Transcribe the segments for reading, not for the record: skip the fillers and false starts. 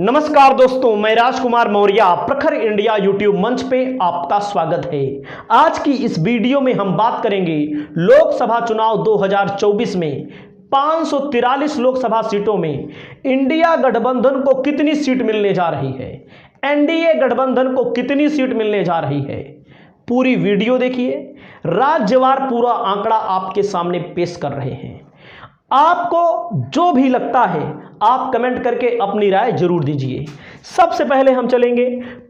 नमस्कार दोस्तों, मैं राजकुमार मौर्य प्रखर इंडिया यूट्यूब मंच पे आपका स्वागत है। आज की इस वीडियो में हम बात करेंगे लोकसभा चुनाव 2024 में 543 लोकसभा सीटों में इंडिया गठबंधन को कितनी सीट मिलने जा रही है, एनडीए गठबंधन को कितनी सीट मिलने जा रही है। पूरी वीडियो देखिए, राज्यवार पूरा आंकड़ा आपके सामने पेश कर रहे हैं। आपको जो भी लगता है आप कमेंट करके अपनी राय जरूर दीजिए। सबसे पहले हम चलेंगे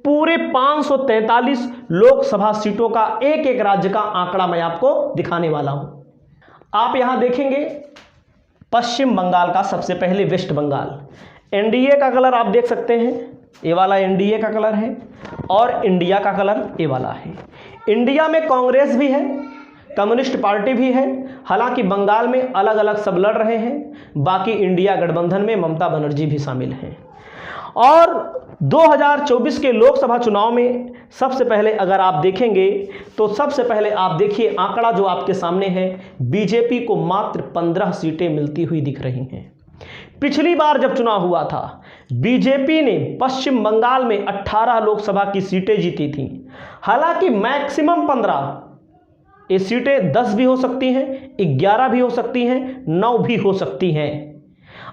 पूरे 543 लोकसभा सीटों का एक एक राज्य का आंकड़ा मैं आपको दिखाने वाला हूं। आप यहां देखेंगे पश्चिम बंगाल का, सबसे पहले वेस्ट बंगाल। एनडीए का कलर आप देख सकते हैं, ये वाला एनडीए का कलर है और इंडिया का कलर ये वाला है। इंडिया में कांग्रेस भी है, कम्युनिस्ट पार्टी भी है, हालांकि बंगाल में अलग अलग सब लड़ रहे हैं। बाकी इंडिया गठबंधन में ममता बनर्जी भी शामिल हैं। और 2024 के लोकसभा चुनाव में सबसे पहले अगर आप देखेंगे तो सबसे पहले आप देखिए आंकड़ा जो आपके सामने है, बीजेपी को मात्र 15 सीटें मिलती हुई दिख रही हैं। पिछली बार जब चुनाव हुआ था बीजेपी ने पश्चिम बंगाल में 18 लोकसभा की सीटें जीती थीं। हालांकि मैक्सिमम 15, ये सीटें 10 भी हो सकती हैं, 11 भी हो सकती हैं, 9 भी हो सकती हैं।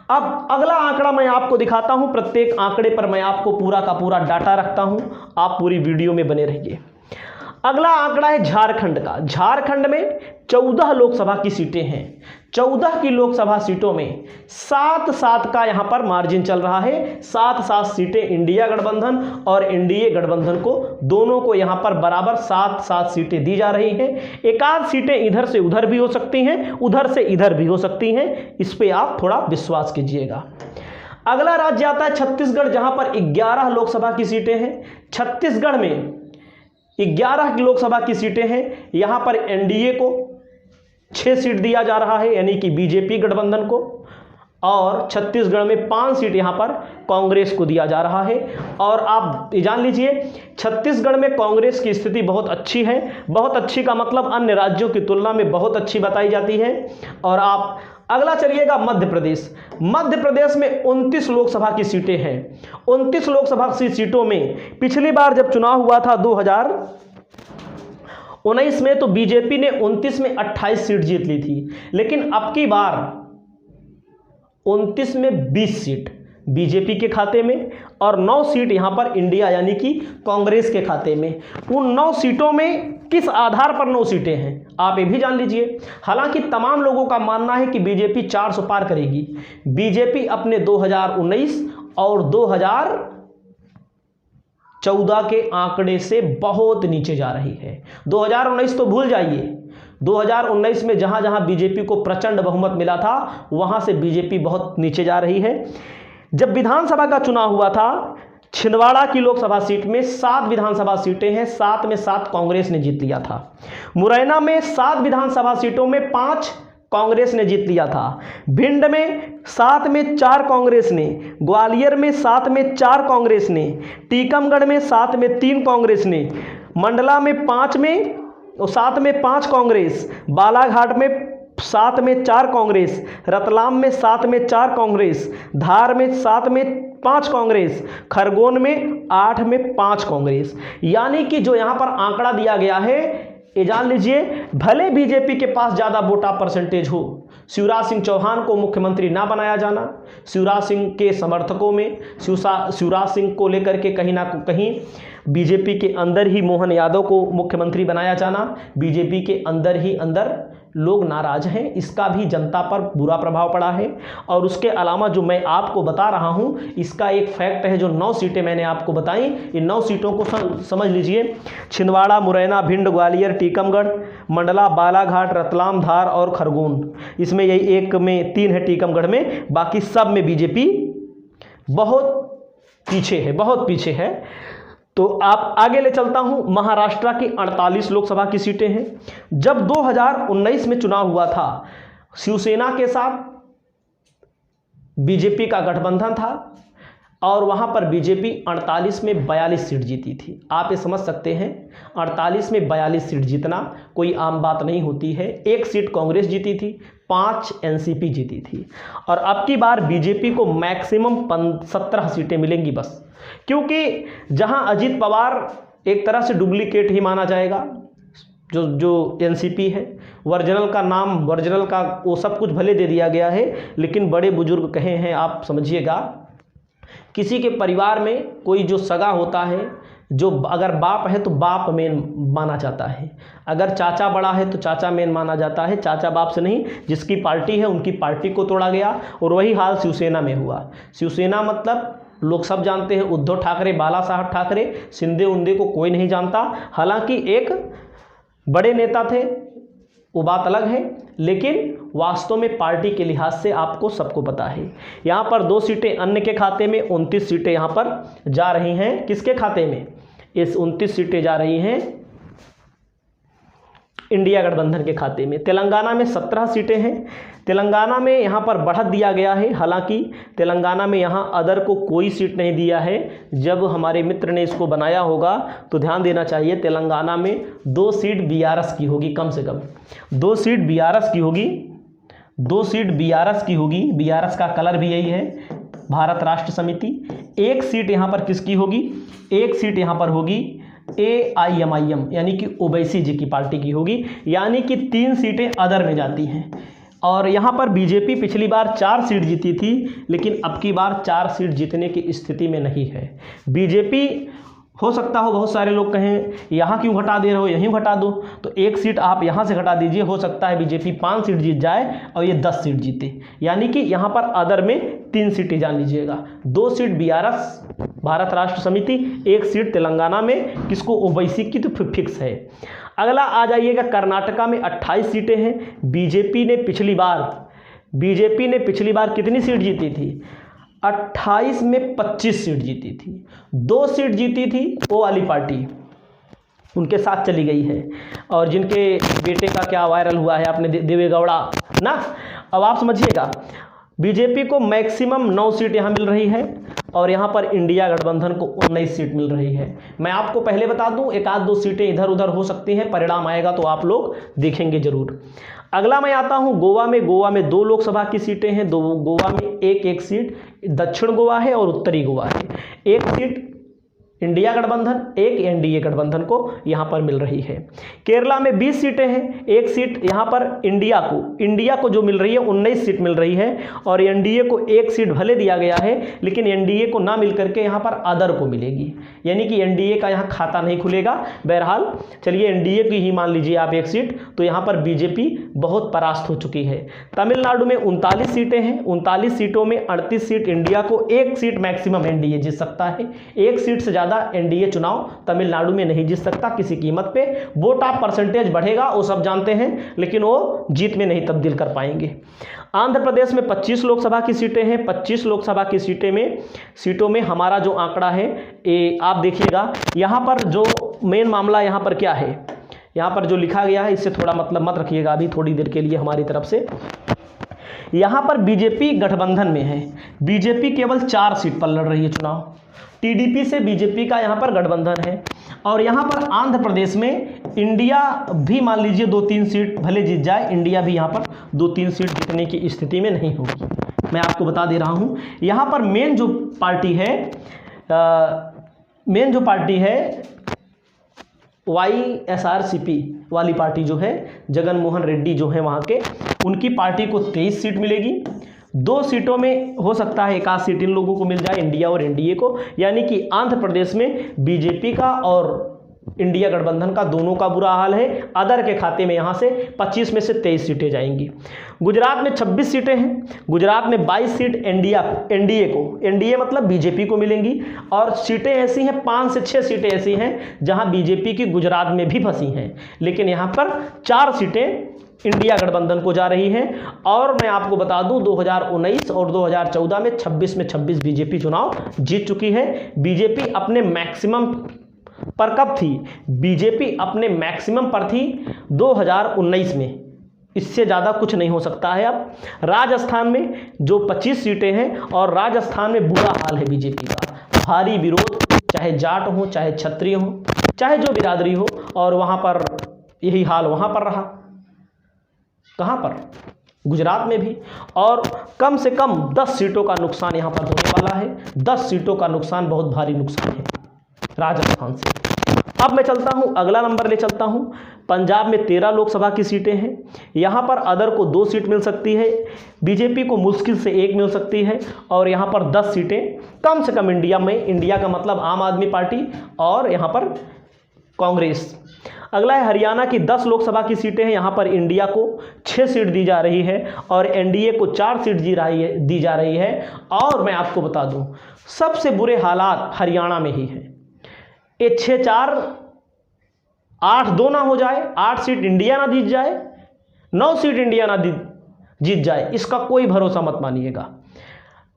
अब अगला आंकड़ा मैं आपको दिखाता हूं। प्रत्येक आंकड़े पर मैं आपको पूरा का पूरा डाटा रखता हूं, आप पूरी वीडियो में बने रहिए। अगला आंकड़ा है झारखंड का। झारखंड में 14 लोकसभा की सीटें हैं। 14 की लोकसभा सीटों में 7-7 का यहां पर मार्जिन चल रहा है। 7-7 सीटें इंडिया गठबंधन और एनडीए गठबंधन को, दोनों को यहां पर बराबर 7-7 सीटें दी जा रही हैं। एक आध सीटें इधर से उधर भी हो सकती हैं, उधर से इधर भी हो सकती हैं, इस पे आप थोड़ा विश्वास कीजिएगा। अगला राज्य आता है छत्तीसगढ़, जहां पर 11 लोकसभा की सीटें हैं। छत्तीसगढ़ में 11 लोकसभा की सीटें हैं। यहां पर एनडीए को 6 सीट दिया जा रहा है, यानी कि बीजेपी गठबंधन को, और छत्तीसगढ़ में 5 सीट यहां पर कांग्रेस को दिया जा रहा है। और आप जान लीजिए छत्तीसगढ़ में कांग्रेस की स्थिति बहुत अच्छी है। बहुत अच्छी का मतलब अन्य राज्यों की तुलना में बहुत अच्छी बताई जाती है। और आप अगला चलिएगा मध्य प्रदेश। मध्य प्रदेश में 29 लोकसभा की सीटें हैं। 29 लोकसभा की सीटों में पिछली बार जब चुनाव हुआ था 2019 में, तो बीजेपी ने 29 में 28 सीट जीत ली थी। लेकिन अब की बार 29 में 20 सीट बीजेपी के खाते में और 9 सीट यहां पर इंडिया यानी कि कांग्रेस के खाते में। उन 9 सीटों में किस आधार पर 9 सीटें हैं आप ये भी जान लीजिए। हालांकि तमाम लोगों का मानना है कि बीजेपी 400 पार करेगी। बीजेपी अपने 2019 और 2014 के आंकड़े से बहुत नीचे जा रही है। 2019 तो भूल जाइए, 2019 में जहां जहां बीजेपी को प्रचंड बहुमत मिला था वहां से बीजेपी बहुत नीचे जा रही है। जब विधानसभा का चुनाव हुआ था, छिंदवाड़ा की लोकसभा सीट में 7 विधानसभा सीटें हैं, 7 में 7 कांग्रेस ने जीत लिया था। मुरैना में 7 विधानसभा सीटों में 5 कांग्रेस ने जीत लिया था। भिंड में 7 में 4 कांग्रेस ने, ग्वालियर में 7 में 4 कांग्रेस ने, टीकमगढ़ में 7 में 3 कांग्रेस ने, मंडला में 7 में 5 कांग्रेस, बालाघाट में 7 में 4 कांग्रेस, रतलाम में 7 में 4 कांग्रेस, धार में 7 में 5 कांग्रेस, खरगोन में 8 में 5 कांग्रेस। यानी कि जो यहां पर आंकड़ा दिया गया है, ये जान लीजिए, भले बीजेपी के पास ज्यादा वोटा परसेंटेज हो, शिवराज सिंह चौहान को मुख्यमंत्री ना बनाया जाना, शिवराज सिंह के समर्थकों में शिवराज सिंह को लेकर के कहीं ना कहीं बीजेपी के अंदर ही मोहन यादव को मुख्यमंत्री बनाया जाना, बीजेपी के अंदर ही अंदर लोग नाराज हैं, इसका भी जनता पर बुरा प्रभाव पड़ा है। और उसके अलावा जो मैं आपको बता रहा हूं, इसका एक फैक्ट है, जो 9 सीटें मैंने आपको बताई, इन 9 सीटों को समझ लीजिए। छिंदवाड़ा, मुरैना, भिंड, ग्वालियर, टीकमगढ़, मंडला, बालाघाट, रतलाम, धार और खरगोन, इसमें यही एक में 3 है टीकमगढ़ में, बाकी सब में बीजेपी बहुत पीछे है, बहुत पीछे है। तो आप आगे ले चलता हूं। महाराष्ट्र की 48 लोकसभा की सीटें हैं। जब 2019 में चुनाव हुआ था, शिवसेना के साथ बीजेपी का गठबंधन था और वहां पर बीजेपी 48 में 42 सीट जीती थी। आप ये समझ सकते हैं 48 में 42 सीट जीतना कोई आम बात नहीं होती है। 1 सीट कांग्रेस जीती थी, 5 एनसीपी जीती थी। और अब की बार बीजेपी को मैक्सिमम 17 सीटें मिलेंगी बस, क्योंकि जहां अजीत पवार एक तरह से डुप्लीकेट ही माना जाएगा, जो एनसीपी है, वर्जिनल का नाम, वर्जिनल का वो सब कुछ भले दे दिया गया है, लेकिन बड़े बुजुर्ग कहे हैं, आप समझिएगा, किसी के परिवार में कोई जो सगा होता है, जो अगर बाप है तो बाप मेन माना जाता है, अगर चाचा बड़ा है तो चाचा मेन माना जाता है, चाचा बाप से नहीं। जिसकी पार्टी है उनकी पार्टी को तोड़ा गया, और वही हाल शिवसेना में हुआ। शिवसेना मतलब लोग सब जानते हैं, उद्धव ठाकरे, बाला साहब ठाकरे, शिंदे उंदे को कोई नहीं जानता। हालांकि एक बड़े नेता थे, वो बात अलग है, लेकिन वास्तव में पार्टी के लिहाज से आपको सबको पता है। यहाँ पर 2 सीटें अन्य के खाते में, 29 सीटें यहाँ पर जा रही हैं। किसके खाते में? इस 29 सीटें जा रही हैं इंडिया गठबंधन के खाते में। तेलंगाना में 17 सीटें हैं। तेलंगाना में यहाँ पर बढ़त दिया गया है, हालांकि तेलंगाना में यहाँ अदर को कोई सीट नहीं दिया है। जब हमारे मित्र ने इसको बनाया होगा तो ध्यान देना चाहिए, तेलंगाना में 2 सीट बीआरएस की होगी, कम से कम 2 सीट बीआरएस की होगी, 2 सीट बीआरएस की होगी। बीआरएस का कलर भी यही है, भारत राष्ट्र समिति। 1 सीट यहाँ पर किसकी होगी? 1 सीट यहाँ पर होगी AIMIM यानी कि ओवैसी जी की पार्टी की होगी, यानी कि 3 सीटें अदर में जाती हैं। और यहाँ पर बीजेपी पिछली बार 4 सीट जीती थी, लेकिन अब की बार 4 सीट जीतने की स्थिति में नहीं है बीजेपी। हो सकता हो बहुत सारे लोग कहें यहाँ क्यों घटा दे रहे हो, यहीं घटा दो, तो 1 सीट आप यहाँ से घटा दीजिए, हो सकता है बीजेपी 5 सीट जीत जाए और ये 10 सीट जीते, यानी कि यहाँ पर अदर में 3 सीटें जान लीजिएगा। 2 सीट बीआरएस भारत राष्ट्र समिति, 1 सीट तेलंगाना में किसको? ओवैसी की, तो फिक्स है। अगला आ जाइएगा, कर्नाटका में 28 सीटें हैं। बीजेपी ने पिछली बार कितनी सीट जीती थी? 28 में 25 सीट जीती थी। 2 सीट जीती थी वो वाली पार्टी उनके साथ चली गई है, और जिनके बेटे का क्या वायरल हुआ है आपने, देवेगौड़ा ना। अब आप समझिएगा, बीजेपी को मैक्सिमम 9 सीट यहाँ मिल रही है, और यहाँ पर इंडिया गठबंधन को 19 सीट मिल रही है। मैं आपको पहले बता दूं, 1-2 सीटें इधर उधर हो सकती हैं, परिणाम आएगा तो आप लोग देखेंगे जरूर। अगला मैं आता हूं गोवा में 2 लोकसभा की सीटें हैं। गोवा में एक सीट दक्षिण गोवा है और उत्तरी गोवा है। 1 सीट इंडिया गठबंधन, 1 एनडीए गठबंधन को यहाँ पर मिल रही है। केरला में 20 सीटें हैं, 1 सीट यहाँ पर इंडिया को जो मिल रही है 19 सीट मिल रही है, और एनडीए को 1 सीट भले दिया गया है, लेकिन एनडीए को ना मिल करके यहाँ पर अदर को मिलेगी, यानी कि एनडीए का यहाँ खाता नहीं खुलेगा। बहरहाल चलिए एनडीए की ही मान लीजिए आप 1 सीट, तो यहाँ पर बीजेपी बहुत परास्त हो चुकी है। तमिलनाडु में 39 सीटें हैं, 39 सीटों में 38 सीट इंडिया को, 1 सीट मैक्सिमम एनडीए जीत सकता है। 1 सीट से एनडीए चुनाव तमिलनाडु में नहीं जीत सकता किसी कीमत पे। वोट ऑफ परसेंटेज बढ़ेगा वो सब जानते हैं, लेकिन वो जीत में नहीं तब्दील कर पाएंगे। आंध्र प्रदेश में 25 लोकसभा की सीटें हैं। 25 लोकसभा की सीटों में हमारा जो आंकड़ा है ये आप देखिएगा। यहाँ पर जो मेन मामला यहाँ पर क्या है, यहाँ पर जो लिखा गया है इससे थोड़ा मतलब मत रखिएगा अभी थोड़ी देर के लिए हमारी तरफ से। यहाँ पर बीजेपी गठबंधन में है, बीजेपी केवल 4 सीट पर लड़ रही है चुनाव। टीडीपी से बीजेपी का यहाँ पर गठबंधन है। और यहाँ पर आंध्र प्रदेश में इंडिया भी मान लीजिए 2-3 सीट भले जीत जाए, इंडिया भी यहाँ पर 2-3 सीट जीतने की स्थिति में नहीं होगी। मैं आपको बता दे रहा हूँ, यहाँ पर मेन जो पार्टी है YSRCP वाली पार्टी जो है, जगन मोहन रेड्डी जो है वहाँ के, उनकी पार्टी को 23 सीट मिलेगी। 2 सीटों में हो सकता है 1 सीट इन लोगों को मिल जाए, इंडिया और एनडीए को, यानी कि आंध्र प्रदेश में बीजेपी का और इंडिया गठबंधन का दोनों का बुरा हाल है। अदर के खाते में यहाँ से 25 में से 23 सीटें जाएंगी। गुजरात में 26 सीटें हैं, गुजरात में 22 सीट एनडीए को, एनडीए मतलब बीजेपी को मिलेंगी, और सीटें ऐसी हैं 5 से 6 सीटें ऐसी हैं जहाँ बीजेपी की गुजरात में भी फंसी हैं, लेकिन यहाँ पर 4 सीटें इंडिया गठबंधन को जा रही हैं। और मैं आपको बता दूं 2019 और 2014 में 26 में 26 बीजेपी चुनाव जीत चुकी है। बीजेपी अपने मैक्सिमम पर कब थी? बीजेपी अपने मैक्सिमम पर थी 2019 में, इससे ज़्यादा कुछ नहीं हो सकता है। अब राजस्थान में जो 25 सीटें हैं, और राजस्थान में बुरा हाल है बीजेपी का, भारी विरोध, चाहे जाट हो, चाहे क्षत्रिय हो, चाहे जो बिरादरी हो, और वहाँ पर यही हाल वहाँ पर रहा। कहाँ पर? गुजरात में भी, और कम से कम 10 सीटों का नुकसान यहाँ पर होने वाला है। 10 सीटों का नुकसान, बहुत भारी नुकसान है राजस्थान से। अब मैं चलता हूँ, अगला नंबर ले चलता हूँ। पंजाब में 13 लोकसभा की सीटें हैं। यहाँ पर अदर को 2 सीट मिल सकती है, बीजेपी को मुश्किल से 1 मिल सकती है, और यहाँ पर 10 सीटें कम से कम इंडिया में, इंडिया का मतलब आम आदमी पार्टी और यहाँ पर कांग्रेस। अगला है हरियाणा की 10 लोकसभा की सीटें हैं। यहाँ पर इंडिया को 6 सीट दी जा रही है और एनडीए को 4 सीट दी जा रही है। और मैं आपको बता दूं, सबसे बुरे हालात हरियाणा में ही हैं। ये 6-4, 8-2 ना हो जाए, 8 सीट इंडिया ना जीत जाए, 9 सीट इंडिया ना जीत जाए, इसका कोई भरोसा मत मानिएगा।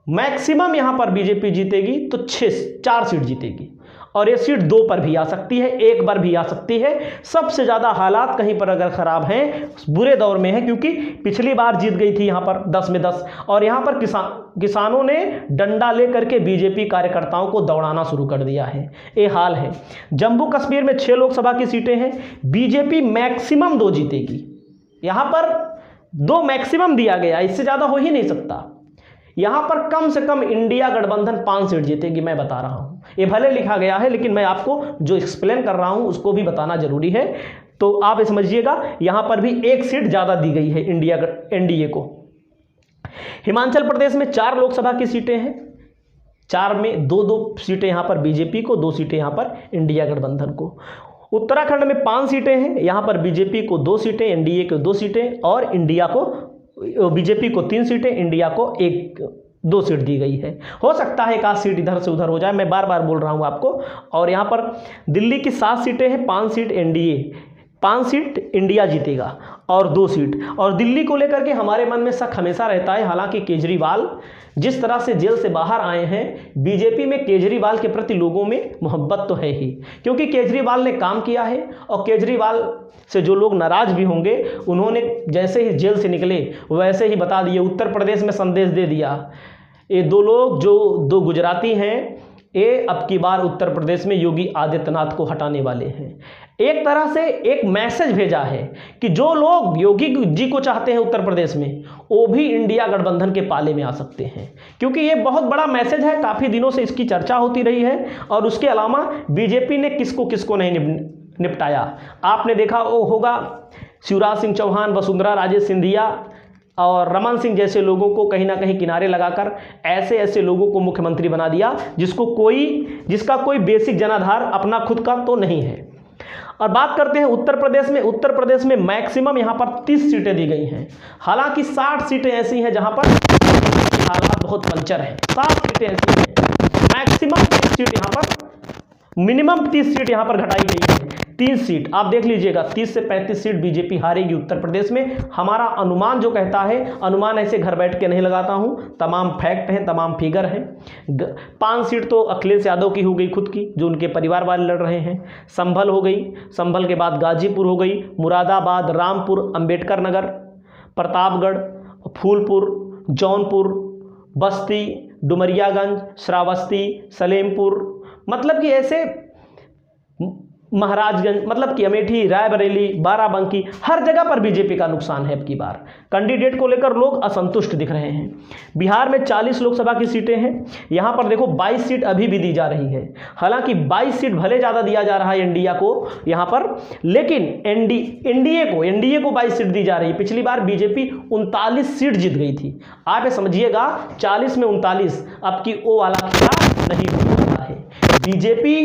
मैक्सिमम यहाँ पर बीजेपी जीतेगी तो 4 सीट जीतेगी, और ये सीट 2 पर भी आ सकती है, 1 बार भी आ सकती है। सबसे ज़्यादा हालात कहीं पर अगर ख़राब हैं, बुरे दौर में है, क्योंकि पिछली बार जीत गई थी यहाँ पर 10 में 10, और यहाँ पर किसानों ने डंडा लेकर के बीजेपी कार्यकर्ताओं को दौड़ाना शुरू कर दिया है। ये हाल है। जम्मू कश्मीर में 6 लोकसभा की सीटें हैं। बीजेपी मैक्सिमम 2 जीतेगी। यहाँ पर 2 मैक्सिमम दिया गया, इससे ज़्यादा हो ही नहीं सकता। यहाँ पर कम से कम इंडिया गठबंधन 5 सीट जीतेगी, मैं बता रहा हूँ। ये भले लिखा गया है, लेकिन मैं आपको जो एक्सप्लेन कर रहा हूँ उसको भी बताना जरूरी है। तो आप ये समझिएगा, यहाँ पर भी 1 सीट ज़्यादा दी गई है एनडीए को। हिमाचल प्रदेश में 4 लोकसभा की सीटें हैं। 4 में 2-2 सीटें यहाँ पर बीजेपी को, 2 सीटें यहाँ पर इंडिया गठबंधन को। उत्तराखंड में 5 सीटें हैं। यहाँ पर बीजेपी को 2 सीटें, एनडीए को 2 सीटें, और इंडिया को, बीजेपी को 3 सीटें, इंडिया को 2 सीट दी गई है। हो सकता है 1 सीट इधर से उधर हो जाए, मैं बार बार बोल रहा हूं आपको। और यहाँ पर दिल्ली की 7 सीटें हैं, 5 सीट एनडीए, 5 सीट इंडिया जीतेगा और 2 सीट। और दिल्ली को लेकर के हमारे मन में शक हमेशा रहता है। हालांकि केजरीवाल जिस तरह से जेल से बाहर आए हैं, बीजेपी में केजरीवाल के प्रति लोगों में मोहब्बत तो है ही, क्योंकि केजरीवाल ने काम किया है। और केजरीवाल से जो लोग नाराज भी होंगे, उन्होंने जैसे ही जेल से निकले वैसे ही बता दिए, उत्तर प्रदेश में संदेश दे दिया। ये 2 लोग जो 2 गुजराती हैं, ये अब की बार उत्तर प्रदेश में योगी आदित्यनाथ को हटाने वाले हैं। एक तरह से एक मैसेज भेजा है कि जो लोग योगी जी को चाहते हैं उत्तर प्रदेश में, वो भी इंडिया गठबंधन के पाले में आ सकते हैं, क्योंकि ये बहुत बड़ा मैसेज है। काफ़ी दिनों से इसकी चर्चा होती रही है। और उसके अलावा बीजेपी ने किसको किसको नहीं निपटाया, आपने देखा वो होगा, शिवराज सिंह चौहान, वसुंधरा राजे सिंधिया और रमन सिंह जैसे लोगों को कहीं ना कहीं किनारे लगाकर ऐसे लोगों को मुख्यमंत्री बना दिया जिसका कोई बेसिक जनाधार अपना खुद का तो नहीं है। और बात करते हैं उत्तर प्रदेश में मैक्सिमम यहाँ पर 30 सीटें दी गई हैं। हालांकि 60 सीटें ऐसी हैं जहाँ पर हालात बहुत पंचर हैं। 60 सीटें ऐसी हैं, मैक्सिमम 30 सीट यहाँ पर, मिनिमम 30 सीट यहाँ पर घटाई गई है। 30 सीट आप देख लीजिएगा, 30 से 35 सीट बीजेपी हारेगी उत्तर प्रदेश में। हमारा अनुमान जो कहता है, अनुमान ऐसे घर बैठ के नहीं लगाता हूं, तमाम फैक्ट हैं, तमाम फिगर हैं। 5 सीट तो अखिलेश यादव की हो गई खुद की, जो उनके परिवार वाले लड़ रहे हैं। संभल हो गई, संभल के बाद गाजीपुर हो गई, मुरादाबाद, रामपुर, अंबेडकर नगर, प्रतापगढ़, फूलपुर, जौनपुर, बस्ती, डुमरियागंज, श्रावस्ती, सलेमपुर, मतलब कि ऐसे महाराजगंज, मतलब कि अमेठी, रायबरेली, बाराबंकी, हर जगह पर बीजेपी का नुकसान है। अब की बार कैंडिडेट को लेकर लोग असंतुष्ट दिख रहे हैं। बिहार में 40 लोकसभा की सीटें हैं। यहाँ पर देखो 22 सीट अभी भी दी जा रही है। हालांकि 22 सीट भले ज़्यादा दिया जा रहा है इंडिया को यहाँ पर, लेकिन एनडीए को 22 सीट दी जा रही है। पिछली बार बीजेपी 39 सीट जीत गई थी। आप ये समझिएगा, 40 में 39, अब की वो वाला खेला नहीं हो रहा है। बीजेपी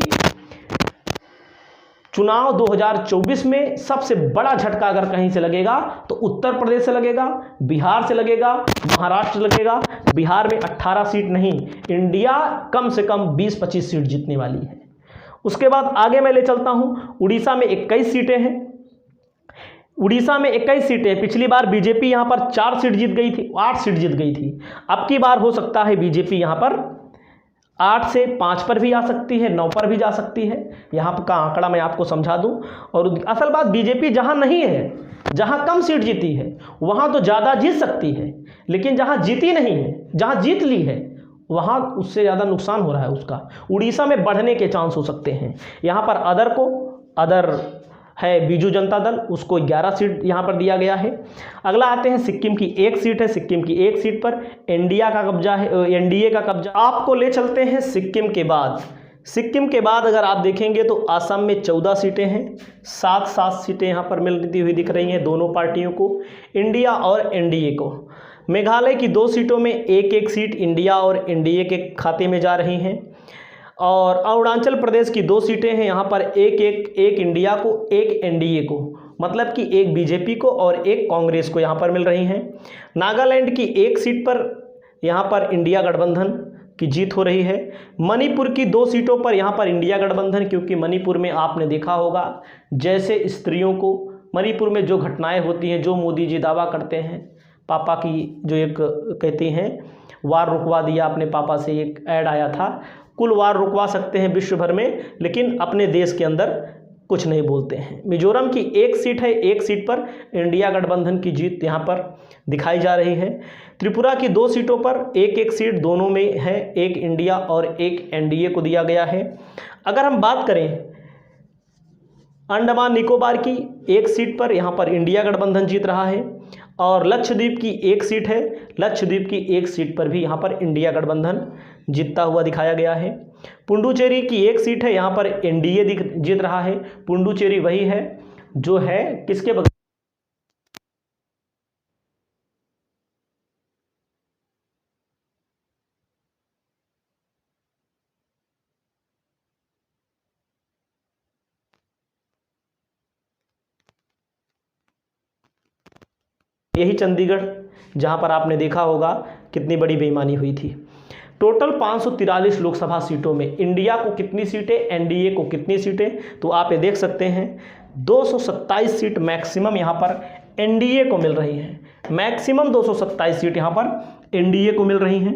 चुनाव 2024 में सबसे बड़ा झटका अगर कहीं से लगेगा तो उत्तर प्रदेश से लगेगा, बिहार से लगेगा, महाराष्ट्र से लगेगा। बिहार में 18 सीट नहीं, इंडिया कम से कम 20-25 सीट जीतने वाली है। उसके बाद आगे मैं ले चलता हूं, उड़ीसा में 21 सीटें हैं। उड़ीसा में 21 सीटें, पिछली बार बीजेपी यहां पर 4 सीट जीत गई थी, 8 सीट जीत गई थी। अब की बार हो सकता है बीजेपी यहां पर 8 से 5 पर भी आ सकती है, 9 पर भी जा सकती है। यहाँ का आंकड़ा मैं आपको समझा दूं। और असल बात, बीजेपी जहाँ नहीं है, जहाँ कम सीट जीती है, वहाँ तो ज़्यादा जीत सकती है, लेकिन जहाँ जीती नहीं है, जहाँ जीत ली है, वहाँ उससे ज़्यादा नुकसान हो रहा है उसका। उड़ीसा में बढ़ने के चांस हो सकते हैं। यहाँ पर अदर है बीजू जनता दल, उसको 11 सीट यहाँ पर दिया गया है। अगला आते हैं सिक्किम की 1 सीट है, सिक्किम की 1 सीट पर इंडिया का कब्जा है, एनडीए का कब्जा। आपको ले चलते हैं सिक्किम के बाद। सिक्किम के बाद अगर आप देखेंगे तो असम में 14 सीटें हैं, 7 सीटें यहाँ पर मिलती हुई दिख रही हैं दोनों पार्टियों को, इंडिया और एनडीए को। मेघालय की 2 सीटों में 1-1 सीट इंडिया और एनडीए के खाते में जा रही हैं। और अरुणाचल प्रदेश की 2 सीटें हैं, यहाँ पर एक इंडिया को, एक एनडीए को, मतलब कि एक बीजेपी को और एक कांग्रेस को यहाँ पर मिल रही हैं। नागालैंड की 1 सीट पर यहाँ पर इंडिया गठबंधन की जीत हो रही है। मणिपुर की 2 सीटों पर यहाँ पर इंडिया गठबंधन, क्योंकि मणिपुर में आपने देखा होगा जैसे स्त्रियों को मणिपुर में जो घटनाएं होती हैं, जो मोदी जी दावा करते हैं, पापा की जो एक कहती हैं वार रुकवा दिया अपने पापा से, एक ऐड आया था, कुल वार रुकवा सकते हैं विश्व भर में लेकिन अपने देश के अंदर कुछ नहीं बोलते हैं। मिजोरम की 1 सीट है, 1 सीट पर इंडिया गठबंधन की जीत यहाँ पर दिखाई जा रही है। त्रिपुरा की 2 सीटों पर 1-1 सीट दोनों में है, एक इंडिया और एक एनडीए को दिया गया है। अगर हम बात करें अंडमान निकोबार की 1 सीट पर यहाँ पर इंडिया गठबंधन जीत रहा है। और लक्षद्वीप की 1 सीट है, लक्षद्वीप की 1 सीट पर भी यहाँ पर इंडिया गठबंधन जीतता हुआ दिखाया गया है। पुडुचेरी की 1 सीट है, यहाँ पर एनडीए जीत रहा है। पुडुचेरी वही है जो है किसके बगल, यही चंडीगढ़ जहाँ पर आपने देखा होगा कितनी बड़ी बेईमानी हुई थी। टोटल 543 लोकसभा सीटों में इंडिया को कितनी सीटें, एनडीए को कितनी सीटें, तो आप ये देख सकते हैं 227 सीट मैक्सिमम यहाँ पर एनडीए को मिल रही हैं। मैक्सिमम 227 सीट यहाँ पर एनडीए को मिल रही हैं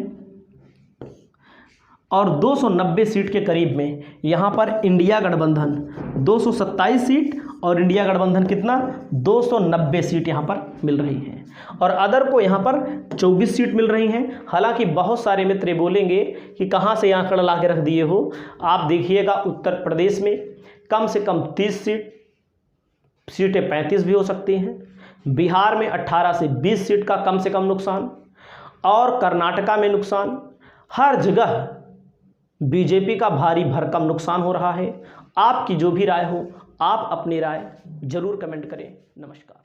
और 290 सीट के करीब में यहाँ पर इंडिया गठबंधन 227 सीट और इंडिया गठबंधन कितना 290 सीट यहाँ पर मिल रही हैं और अदर को यहाँ पर 24 सीट मिल रही हैं। हालांकि बहुत सारे मित्र ये बोलेंगे कि कहाँ से यहाँ आंकड़ा ला के रख दिए हो। आप देखिएगा उत्तर प्रदेश में कम से कम 30 सीटें 35 भी हो सकती हैं, बिहार में 18 से 20 सीट का कम से कम नुकसान और कर्नाटका में नुकसान। हर जगह बीजेपी का भारी भरकम नुकसान हो रहा है। आपकी जो भी राय हो, आप अपनी राय जरूर कमेंट करें। नमस्कार।